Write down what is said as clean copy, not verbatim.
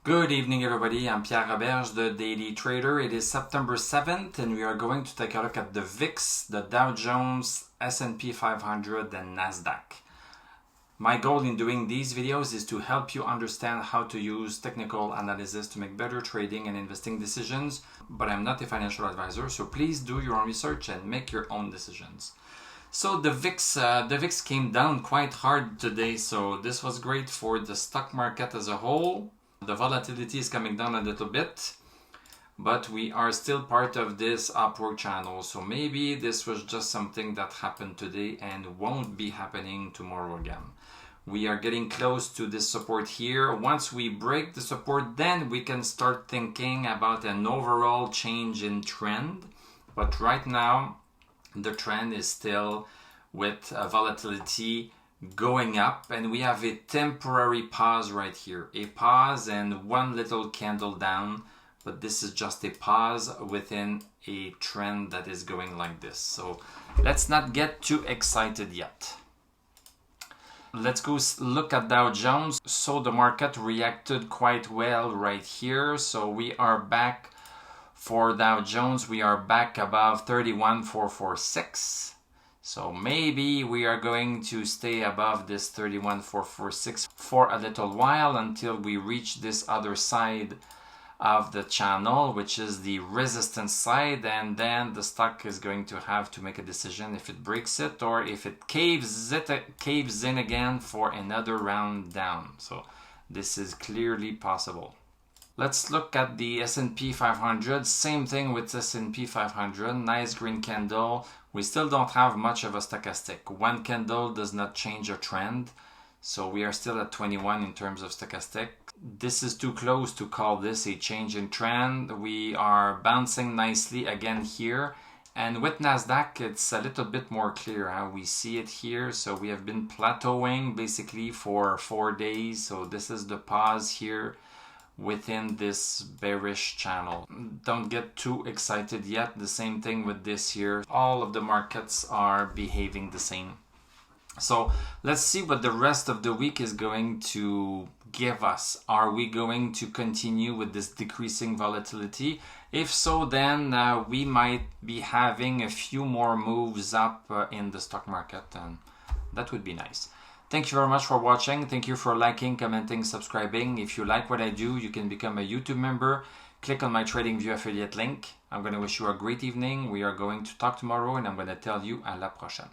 Good evening, everybody. I'm Pierre Roberge, the Daily Trader. It is September 7th, and we are going to take a look at the VIX, the Dow Jones, S&P500, and Nasdaq. My goal in doing these videos is to help you understand how to use technical analysis to make better trading and investing decisions, but I'm not a financial advisor, so please do your own research and make your own decisions. So the VIX came down quite hard today, so this was great for the stock market as a whole. The volatility is coming down a little bit, but we are still part of this upward channel. So maybe this was just something that happened today and won't be happening tomorrow again. We are getting close to this support here. Once we break the support, then we can start thinking about an overall change in trend. But right now, the trend is still with volatility going up, and we have a temporary pause right here. A pause and one little candle down, but this is just a pause within a trend that is going like this. So let's not get too excited yet. Let's go look at Dow Jones. So the market reacted quite well right here. So we are back for Dow Jones. We are back above 31,446. So maybe we are going to stay above this 31,446 for a little while until we reach this other side of the channel, which is the resistance side, and then the stock is going to have to make a decision if it breaks it or if it caves in again for another round down. So this is clearly possible. Let's look at the S&P 500. Same thing with S&P 500. Nice green candle. We still don't have much of a stochastic. One candle does not change a trend. So we are still at 21 in terms of stochastic. This is too close to call this a change in trend. We are bouncing nicely again here. And with Nasdaq, it's a little bit more clear how we see it here. So we have been plateauing basically for 4 days. So this is the pause here within this bearish channel. Don't get too excited yet. The same thing with this here. All of the markets are behaving the same. So let's see what the rest of the week is going to give us. Are we going to continue with this decreasing volatility? If so, then we might be having a few more moves up in the stock market, and that would be nice. Thank you very much for watching. Thank you for liking, commenting, subscribing. If you like what I do, you can become a YouTube member. Click on my TradingView affiliate link. I'm going to wish you a great evening. We are going to talk tomorrow, and I'm going to tell you à la prochaine.